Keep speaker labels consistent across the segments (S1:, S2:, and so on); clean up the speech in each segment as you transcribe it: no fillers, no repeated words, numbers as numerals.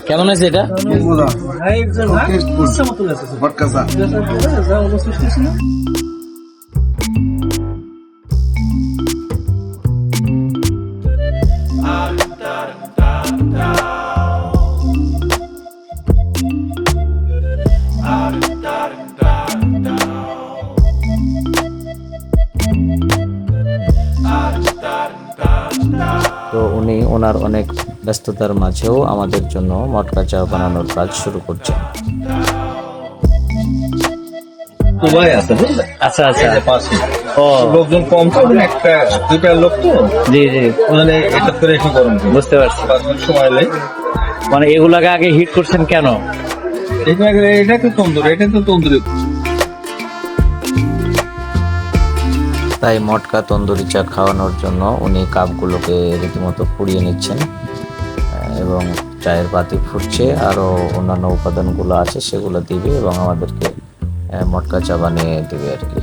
S1: কেমন আছে এটা? তো উনি ওনার অনেক ব্যস্ততার মাঝেও আমাদের জন্য মটকা চা বানানোর কাজ শুরু করছেন। আচ্ছা আচ্ছা, ও
S2: লোকজন কম তো একটা দুইটা লোক তো,
S1: জি জি,
S2: ওখানে এটা করে একটু গরম
S1: বুঝতে পারছি।
S2: সময় লাগে।
S1: মানে এগুলাকে আগে হিট করছেন কেন?
S2: এটা তো তন্দুরি, এটা তো তন্দুরি।
S1: তাই মটকা তন্দুরি চা খাওয়ানোর জন্য উনি কাপগুলোকে রীতিমতো পুড়িয়ে নিচ্ছেন এবং চায়ের পাতি ফুটছে, আরও অন্যান্য উপাদানগুলো আছে সেগুলো দিবে এবং আমাদেরকে মটকা চা বানিয়ে দিবে আর কি।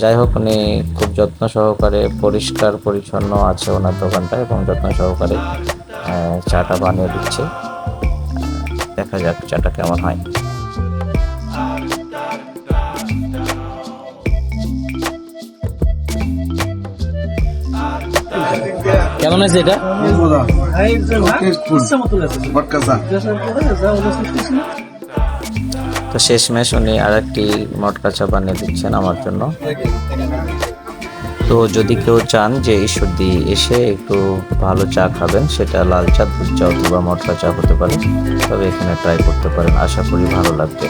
S1: যাই হোক, উনি খুব যত্ন সহকারে, পরিষ্কার পরিচ্ছন্ন আছে ওনার দোকানটা এবং যত্ন সহকারে চাটা বানিয়ে দিচ্ছে। দেখা যাক চাটা কেমন হয়। কেমন আছে এটা? তো শেষমেশ উনি আর একটি মটকা চা বানিয়ে দিচ্ছেন আমার জন্য। তো যদি কেউ চান যে ঈশ্বরদী এসে একটু ভালো চা খাবেন, সেটা লাল চা, দুধ চা অথবা মটকা চা হতে পারে, তবে এখানে ট্রাই করতে পারেন, আশা করি ভালো লাগবে।